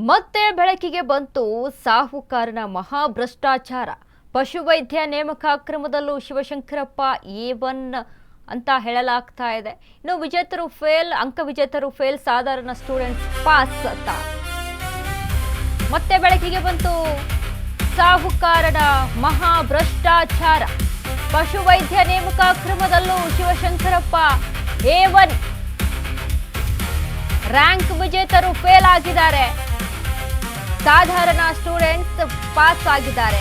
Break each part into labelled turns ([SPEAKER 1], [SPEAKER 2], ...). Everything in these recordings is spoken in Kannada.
[SPEAKER 1] ಮತ್ತೆ ಬೆಳಕಿಗೆ ಬಂತು ಸಾಹುಕಾರನ ಮಹಾಭ್ರಷ್ಟಾಚಾರ. ಪಶುವೈದ್ಯ ನೇಮಕ ಕ್ರಮದಲ್ಲೂ ಶಿವಶಂಕರಪ್ಪ A1 ಅಂತ ಹೇಳಲಾಗ್ತಾ ಇದೆ. ಇನ್ನು ವಿಜೇತರು ಫೇಲ್, ಅಂಕ ವಿಜೇತರು ಫೇಲ್, ಸಾಧಾರಣ ಸ್ಟೂಡೆಂಟ್ಸ್ ಪಾಸ್ ಅಂತ ಮತ್ತೆ ಬೆಳಕಿಗೆ ಬಂತು ಸಾಹುಕಾರನ ಮಹಾಭ್ರಷ್ಟಾಚಾರ. ಪಶುವೈದ್ಯ ನೇಮಕ ಕ್ರಮದಲ್ಲೂ ಶಿವಶಂಕರಪ್ಪ A1 ರ್ಯಾಂಕ್ ವಿಜೇತರು ಫೇಲ್ ಆಗಿದ್ದಾರೆ, ಸಾಧಾರಣ ಸ್ಟೂಡೆಂಟ್ಸ್ ಪಾಸ್ ಆಗಿದ್ದಾರೆ.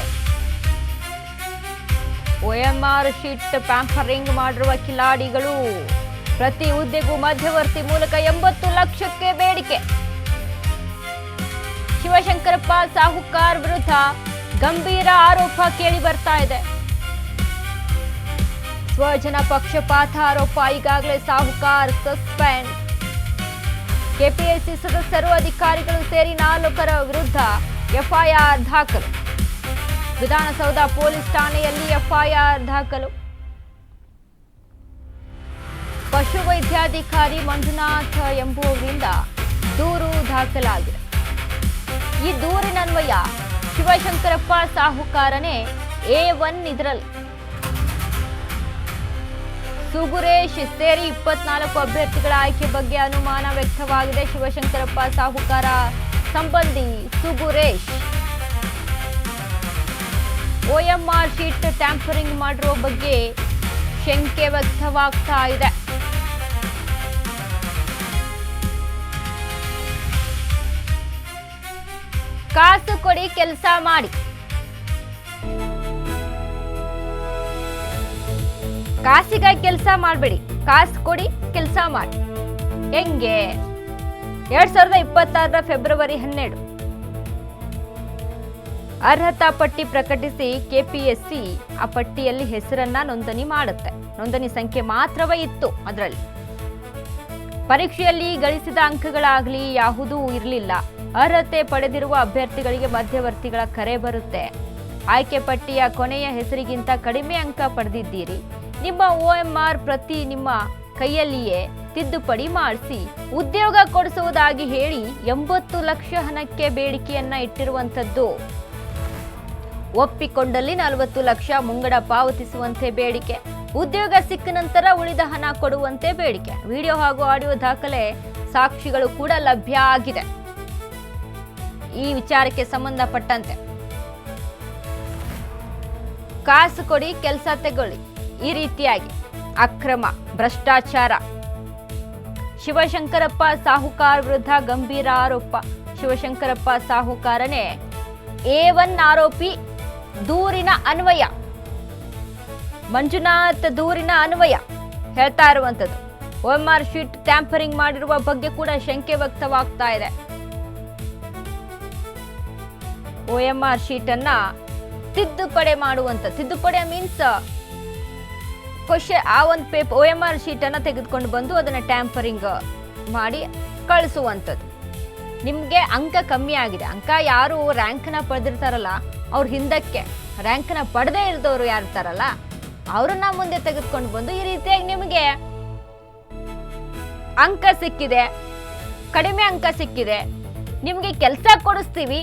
[SPEAKER 1] OMR ಶೀಟ್ ಪ್ಯಾಂಪರಿಂಗ್ ಮಾಡಿರುವ ಕಿಲಾಡಿಗಳು, ಪ್ರತಿ ಹುದ್ದೆಗೂ ಮಧ್ಯವರ್ತಿ ಮೂಲಕ 80 ಲಕ್ಷಕ್ಕೆ ಬೇಡಿಕೆ. ಶಿವಶಂಕರಪ್ಪ ಸಾಹುಕಾರ್ ವಿರುದ್ಧ ಗಂಭೀರ ಆರೋಪ ಕೇಳಿ ಬರ್ತಾ ಇದೆ. ಸ್ವಜನ ಪಕ್ಷಪಾತ ಆರೋಪ, ಈಗಾಗಲೇ ಸಾಹುಕಾರ್ ಸಸ್ಪೆಂಡ್. ಕೆಪಿಎಸ್ಸಿ ಸದಸ್ಯರು, ಅಧಿಕಾರಿಗಳು ಸೇರಿ 4 ವಿರುದ್ಧ FIR ದಾಖಲು. ವಿಧಾನಸೌಧ ಪೊಲೀಸ್ ಠಾಣೆಯಲ್ಲಿ FIR ದಾಖಲು. ಪಶುವೈದ್ಯಾಧಿಕಾರಿ ಮಂಜುನಾಥ್ ಎಂಬುವರಿಂದ ದೂರು ದಾಖಲಾಗಿದೆ. ಈ ದೂರಿನನ್ವಯ ಶಿವಶಂಕರಪ್ಪ ಸಾಹುಕಾರನೇ A1 ಇದರಲ್ಲಿ. ಸುಗುರೇಶ್ ಸೇರಿ 24 ಅಭ್ಯರ್ಥಿಗಳ ಆಯ್ಕೆ ಬಗ್ಗೆ ಅನುಮಾನ ವ್ಯಕ್ತವಾಗಿದೆ. ಶಿವಶಂಕರಪ್ಪ ಸಾಹುಕಾರ ಸಂಬಂಧಿ ಸುಗುರೇಶ್ OMR ಶೀಟ್ ಟ್ಯಾಂಪರಿಂಗ್ ಮಾಡಿರುವ ಬಗ್ಗೆ ಶಂಕೆ ವ್ಯಕ್ತವಾಗ್ತಾ ಇದೆ. ಕಾಸು ಕೊಡಿ ಕೆಲಸ ಮಾಡಿ, ಕಾಸಿಗಾಗಿ ಕೆಲಸ ಮಾಡಬೇಡಿ, ಕಾಸು ಕೊಡಿ ಕೆಲಸ ಮಾಡಿ. ಹೆಂಗೆ? 2026 ಫೆಬ್ರವರಿ 12 ಅರ್ಹತಾ ಪಟ್ಟಿ ಪ್ರಕಟಿಸಿ ಕೆಪಿಎಸ್ಸಿ ಆ ಪಟ್ಟಿಯಲ್ಲಿ ಹೆಸರನ್ನ ನೋಂದಣಿ ಮಾಡುತ್ತೆ. ನೋಂದಣಿ ಸಂಖ್ಯೆ ಮಾತ್ರವೇ ಇತ್ತು ಅದರಲ್ಲಿ. ಪರೀಕ್ಷೆಯಲ್ಲಿ ಗಳಿಸಿದ ಅಂಕಗಳಾಗಲಿ ಯಾವುದೂ ಇರಲಿಲ್ಲ. ಅರ್ಹತೆ ಪಡೆದಿರುವ ಅಭ್ಯರ್ಥಿಗಳಿಗೆ ಮಧ್ಯವರ್ತಿಗಳ ಕರೆ ಬರುತ್ತೆ. ಆಯ್ಕೆ ಪಟ್ಟಿಯ ಕೊನೆಯ ಹೆಸರಿಗಿಂತ ಕಡಿಮೆ ಅಂಕ ಪಡೆದಿದ್ದೀರಿ, ನಿಮ್ಮ OMR ಪ್ರತಿ ನಿಮ್ಮ ಕೈಯಲ್ಲಿಯೇ ತಿದ್ದುಪಡಿ ಮಾಡಿಸಿ ಉದ್ಯೋಗ ಕೊಡಿಸುವುದಾಗಿ ಹೇಳಿ 80 ಲಕ್ಷ ಹಣಕ್ಕೆ ಬೇಡಿಕೆಯನ್ನ ಇಟ್ಟಿರುವಂತದ್ದು. ಒಪ್ಪಿಕೊಂಡಲ್ಲಿ 40 ಲಕ್ಷ ಮುಂಗಡ ಪಾವತಿಸುವಂತೆ ಬೇಡಿಕೆ. ಉದ್ಯೋಗ ಸಿಕ್ಕ ನಂತರ ಉಳಿದ ಹಣ ಕೊಡುವಂತೆ ಬೇಡಿಕೆ. ವಿಡಿಯೋ ಹಾಗೂ ಆಡಿಯೋ ದಾಖಲೆ ಸಾಕ್ಷಿಗಳು ಕೂಡ ಲಭ್ಯ ಆಗಿದೆ. ಈ ವಿಚಾರಕ್ಕೆ ಸಂಬಂಧಪಟ್ಟಂತೆ ಕಾಸು ಕೊಡಿ ಕೆಲಸ ತಗೊಳ್ಳಿ, ಈ ರೀತಿಯಾಗಿ ಅಕ್ರಮ ಭ್ರಷ್ಟಾಚಾರ. ಶಿವಶಂಕರಪ್ಪ ಸಾಹುಕಾರ್ ವಿರುದ್ಧ ಗಂಭೀರ ಆರೋಪ. ಶಿವಶಂಕರಪ್ಪ ಸಾಹುಕಾರನೇ A1 ಆರೋಪಿ. ದೂರಿನ ಅನ್ವಯ, ಮಂಜುನಾಥ್ ದೂರಿನ ಅನ್ವಯ ಹೇಳ್ತಾ ಇರುವಂತದ್ದು. OMR ಶೀಟ್ ಟ್ಯಾಂಪರಿಂಗ್ ಮಾಡಿರುವ ಬಗ್ಗೆ ಕೂಡ ಶಂಕೆ ವ್ಯಕ್ತವಾಗ್ತಾ ಇದೆ. OMR ಶೀಟ್ ಅನ್ನ ತಿದ್ದುಪಡಿ ಮಾಡುವಂತ, ತಿದ್ದುಪಡಿ ಮೀನ್ಸ್ ಆ ಒಂದು OMR ಶೀಟ್ ಅನ್ನ ತೆಗೆದುಕೊಂಡು ಬಂದು ಅದನ್ನ ಟ್ಯಾಂಪರಿಂಗ್ ಮಾಡಿ ಕಳಿಸುವಂಥದ್ದು. ನಿಮ್ಗೆ ಅಂಕ ಕಮ್ಮಿ ಆಗಿದೆ, ಅಂಕ ಯಾರು ರ್ಯಾಂಕ್ನ ಪಡೆದಿರ್ತಾರಲ್ಲ ಅವ್ರ ಹಿಂದಕ್ಕೆ ರ್ಯಾಂಕ್ನ ಪಡೆದೇ ಇರೋರು ಯಾರು ಇರ್ತಾರಲ್ಲ ಅವ್ರನ್ನ ಮುಂದೆ ತೆಗೆದುಕೊಂಡು ಬಂದು ಈ ರೀತಿಯಾಗಿ ನಿಮಗೆ ಅಂಕ ಸಿಕ್ಕಿದೆ, ಕಡಿಮೆ ಅಂಕ ಸಿಕ್ಕಿದೆ, ನಿಮ್ಗೆ ಕೆಲಸ ಕೊಡಿಸ್ತೀವಿ,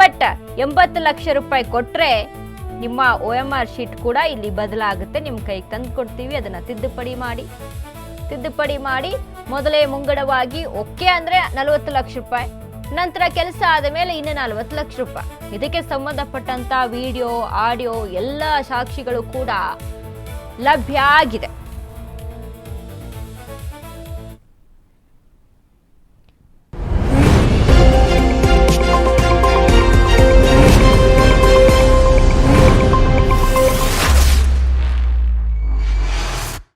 [SPEAKER 1] ಬಟ್ 80 ಲಕ್ಷ ರೂಪಾಯಿ ಕೊಟ್ರೆ ನಿಮ್ಮ OMR ಶೀಟ್ ಕೂಡ ಇಲ್ಲಿ ಬದಲಾಗುತ್ತೆ, ನಿಮ್ಮ ಕೈಗೆ ತಂದು ಕೊಡ್ತೀವಿ, ಅದನ್ನ ತಿದ್ದುಪಡಿ ಮಾಡಿ ಮೊದಲೇ ಮುಂಗಡವಾಗಿ ಓಕೆ ಅಂದ್ರೆ 40 ಲಕ್ಷ ರೂಪಾಯಿ, ನಂತರ ಕೆಲಸ ಆದ ಮೇಲೆ ಇನ್ನು 40 ಲಕ್ಷ ರೂಪಾಯಿ. ಇದಕ್ಕೆ ಸಂಬಂಧಪಟ್ಟಂತ ವಿಡಿಯೋ, ಆಡಿಯೋ ಎಲ್ಲ ಸಾಕ್ಷಿಗಳು ಕೂಡ ಲಭ್ಯ ಆಗಿದೆ.